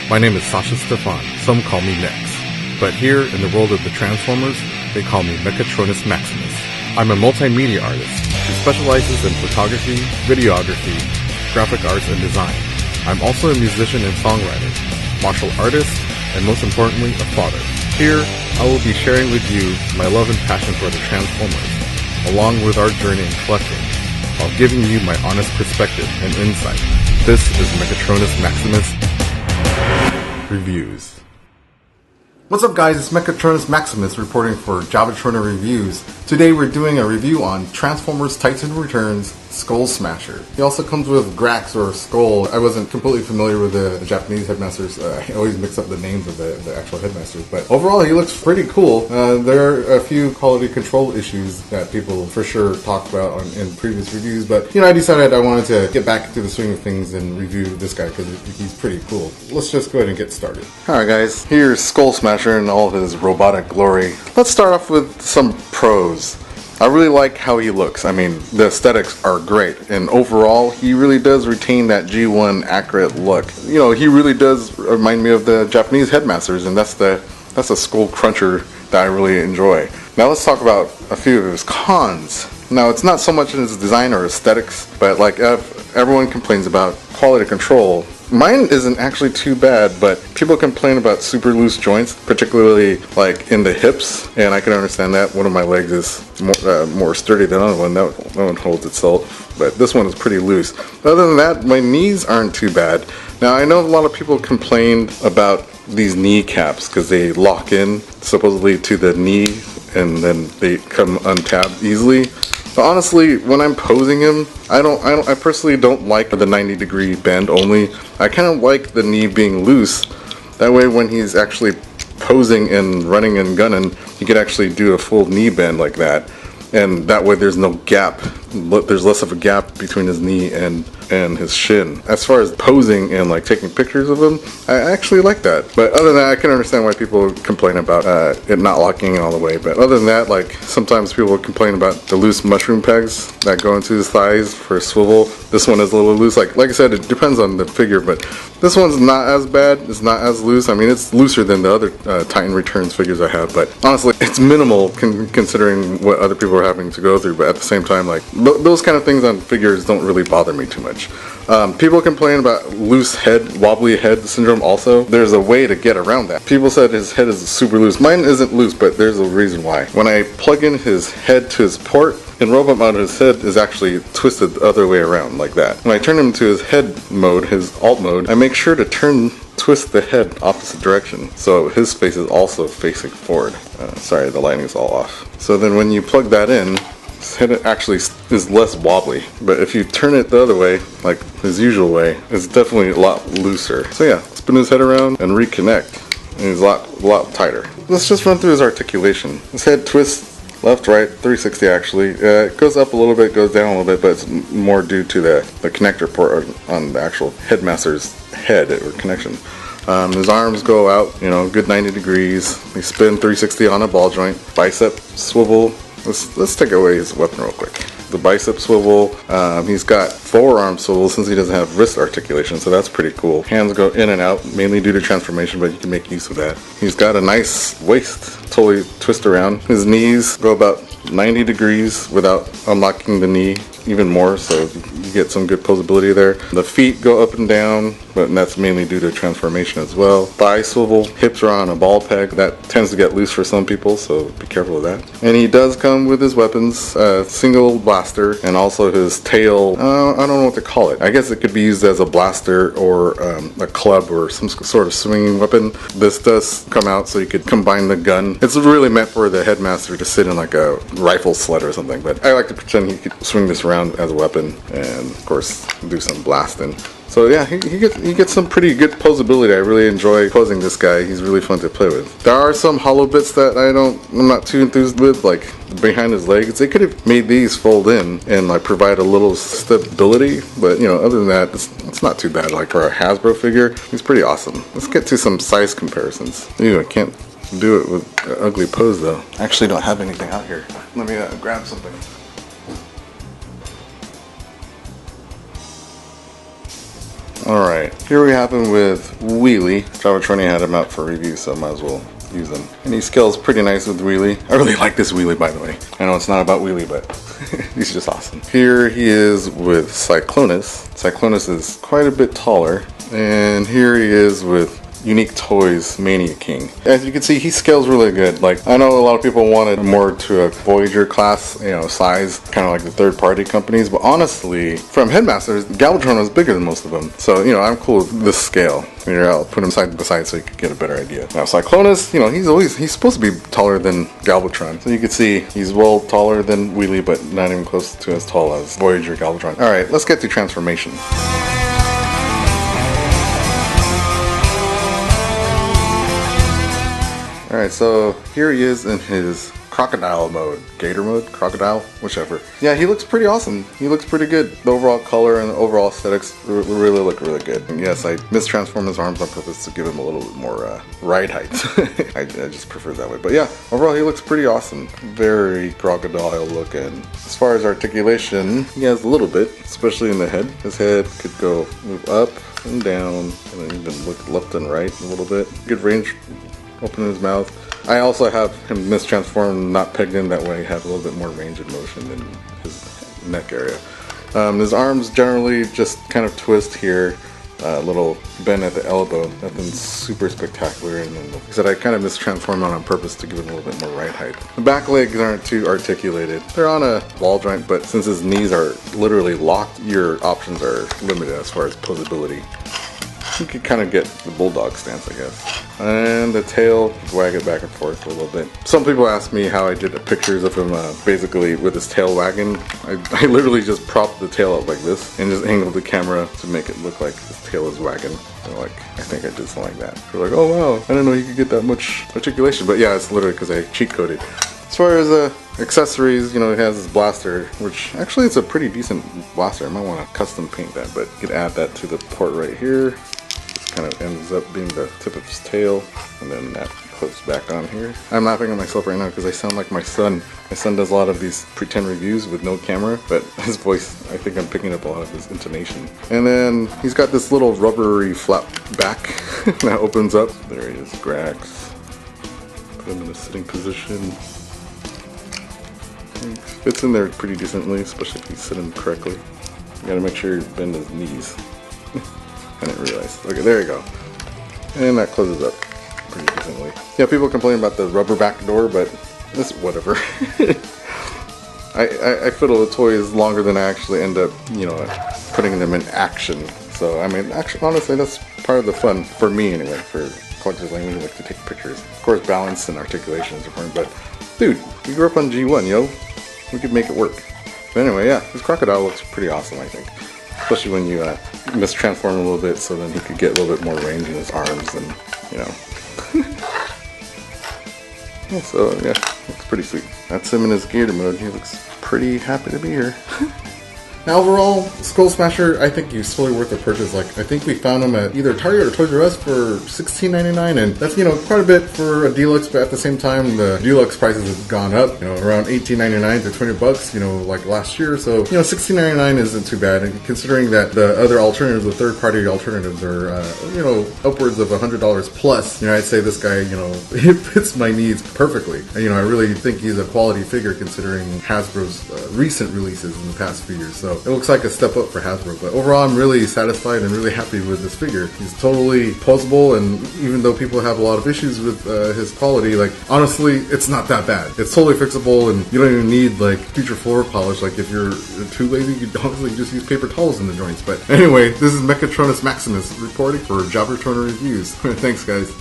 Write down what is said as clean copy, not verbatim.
My name is Sasha Stefan, some call me Nex, but here in the world of the Transformers, they call me Mechatronus Maximus. I'm a multimedia artist who specializes in photography, videography, graphic arts, and design. I'm also a musician and songwriter, martial artist, and most importantly, a father. Here, I will be sharing with you my love and passion for the Transformers, along with our journey in collecting, while giving you my honest perspective and insight. This is Mechatronus Maximus Reviews. What's up guys, it's Mechatronus Maximus reporting for Javatronia Reviews. Today we're doing a review on Transformers Titans Return Skullsmasher. He also comes with Grax or Skull. I wasn't completely familiar with the Japanese headmasters. I always mix up the names of the actual headmasters. But overall he looks pretty cool. There are a few quality control issues that people for sure talked about in previous reviews. But I decided I wanted to get back into the swing of things and review this guy because he's pretty cool. Let's just go ahead and get started. Alright guys, here's Skullsmasher in all of his robotic glory. Let's start off with some pros. I really like how he looks. I mean, the aesthetics are great, and overall, he really does retain that G1 accurate look. He really does remind me of the Japanese headmasters, and that's a skull cruncher that I really enjoy. Now let's talk about a few of his cons. Now, it's not so much in his design or aesthetics, but like everyone complains about quality control. Mine isn't actually too bad, but people complain about super loose joints, particularly like in the hips, and I can understand that. One of my legs is more sturdy than the other one. That one holds itself, but this one is pretty loose. Other than that, my knees aren't too bad. Now, I know a lot of people complained about these knee caps because they lock in supposedly to the knee and then they come untabbed easily. But honestly, when I'm posing him, I personally don't like the 90-degree bend only. I kind of like the knee being loose. That way when he's actually posing and running and gunning, he could actually do a full knee bend like that. And that way there's no gap. There's less of a gap between his knee and his shin. As far as posing and like taking pictures of him, I actually like that. But other than that, I can understand why people complain about it not locking in all the way. But other than that, like sometimes people complain about the loose mushroom pegs that go into his thighs for swivel. This one is a little loose. Like I said, it depends on the figure, but this one's not as bad. It's not as loose. I mean, it's looser than the other Titan Returns figures I have, but honestly, it's minimal considering what other people are having to go through. But at the same time, like those kind of things on figures don't really bother me too much. People complain about loose head, wobbly head syndrome also. There's a way to get around that. People said his head is super loose. Mine isn't loose, but there's a reason why. When I plug in his head to his port, in robot mode, his head is actually twisted the other way around, like that. When I turn him to his head mode, his alt mode, I make sure to twist the head opposite direction, so his face is also facing forward. Sorry, the lighting is all off. So then when you plug that in, his head actually is less wobbly, but if you turn it the other way, like his usual way, it's definitely a lot looser. So yeah, spin his head around and reconnect, and he's a lot tighter. Let's just run through his articulation. His head twists left, right, 360 actually. It goes up a little bit, goes down a little bit, but it's more due to the connector port on the actual headmaster's head or connection. His arms go out, good 90 degrees. They spin 360 on a ball joint. Bicep swivel. Let's take away his weapon real quick. The bicep swivel. He's got forearm swivel since he doesn't have wrist articulation, so that's pretty cool. Hands go in and out, mainly due to transformation, but you can make use of that. He's got a nice waist, totally twist around. His knees go about 90 degrees without unlocking the knee even more, so you get some good posability there. The feet go up and down, but that's mainly due to transformation as well. Thigh swivel, hips are on a ball peg. That tends to get loose for some people, so be careful of that. And he does come with his weapons, single blaster, and also his tail. I don't know what to call it. I guess it could be used as a blaster or a club or some sort of swinging weapon. This does come out so you could combine the gun. It's really meant for the headmaster to sit in like a rifle sled or something, but I like to pretend he could swing this around as a weapon and of course do some blasting. So yeah, he gets some pretty good posability. I really enjoy posing this guy. He's really fun to play with. There are some hollow bits that I'm not too enthused with, like behind his legs. They could have made these fold in and like provide a little stability, but other than that, it's not too bad. Like for a Hasbro figure, he's pretty awesome. Let's get to some size comparisons. I can't do it with an ugly pose though. I actually don't have anything out here. Let me grab something. Alright, here we have him with Wheelie. Javatronia had him out for review, so I might as well use him. And he scales pretty nice with Wheelie. I really like this Wheelie, by the way. I know it's not about Wheelie, but he's just awesome. Here he is with Cyclonus. Cyclonus is quite a bit taller. And here he is with Unique Toys Mania King. As you can see, he scales really good. Like, I know a lot of people wanted more to a Voyager class, you know, size, kind of like the third-party companies, but honestly, from Headmasters, Galvatron was bigger than most of them. So, you know, I'm cool with this scale. Here, I'll put him side by side so you can get a better idea. Now, Cyclonus, you know, he's supposed to be taller than Galvatron. So you can see he's well taller than Wheelie, but not even close to as tall as Voyager Galvatron. Alright, let's get to transformation. Alright, so here he is in his crocodile mode, gator mode, crocodile, whichever. Yeah, he looks pretty awesome. He looks pretty good. The overall color and the overall aesthetics really look really good. And yes, I mistransformed his arms on purpose to give him a little bit more ride height. I just prefer it that way. But yeah, overall he looks pretty awesome. Very crocodile looking. As far as articulation, he has a little bit, especially in the head. His head could move up and down, and then even look left and right a little bit. Good range. Open his mouth. I also have him mistransformed, not pegged in, that way he has a little bit more range of motion in his neck area. His arms generally just kind of twist here, a little bend at the elbow, nothing super spectacular. And then, like I said, I kind of mistransformed on purpose to give it a little bit more ride height. The back legs aren't too articulated. They're on a ball joint, but since his knees are literally locked, your options are limited as far as posability. You could kind of get the bulldog stance, I guess. And the tail, wag it back and forth a little bit. Some people ask me how I did the pictures of him basically with his tail wagging. I literally just propped the tail up like this and just angled the camera to make it look like his tail is wagging. So like, I think I did something like that. They're like, oh wow, I didn't know you could get that much articulation. But yeah, it's literally because I cheat coded. As far as accessories, you know, it has this blaster, which actually it's a pretty decent blaster. I might want to custom paint that, but you could add that to the port right here. Kind of ends up being the tip of his tail, and then that clips back on here. I'm laughing at myself right now because I sound like my son. My son does a lot of these pretend reviews with no camera, but his voice, I think I'm picking up a lot of his intonation. And then he's got this little rubbery flap back that opens up. There he is, Grax. Put him in a sitting position. He fits in there pretty decently, especially if you sit him correctly. You gotta make sure you bend his knees. I didn't realize. Okay, there you go. And that closes up pretty decently. Yeah, people complain about the rubber back door, but it's whatever. I fiddle the toys longer than I actually end up, you know, putting them in action. So, I mean, actually, honestly, that's part of the fun, for me anyway, for collectors like me who like to take pictures. Of course, balance and articulation is important, but dude, we grew up on G1, yo. We could make it work. But anyway, yeah, this crocodile looks pretty awesome, I think. Especially when you mistransform a little bit, so then he could get a little bit more range in his arms, and you know. Yeah, so yeah, looks pretty sweet. That's him in his gator mode. He looks pretty happy to be here. Now overall, Skullsmasher, I think he's totally worth the purchase. Like, I think we found him at either Target or Toys R Us for $16.99, and that's, you know, quite a bit for a deluxe, but at the same time, the deluxe prices have gone up, you know, around $18.99 to $20, you know, like last year. So, you know, $16.99 isn't too bad, and considering that the other alternatives, the third-party alternatives are, you know, upwards of $100 plus, you know, I'd say this guy, you know, it fits my needs perfectly. And, you know, I really think he's a quality figure considering Hasbro's recent releases in the past few years. So it looks like a step up for Hasbro, but overall I'm really satisfied and really happy with this figure. He's totally posable, and even though people have a lot of issues with his quality, like, honestly, it's not that bad. It's totally fixable, and you don't even need like future floor polish. Like, if you're too lazy, you could honestly just use paper towels in the joints. But anyway, this is Mechatronus Maximus reporting for Javatronia Reviews. Thanks, guys.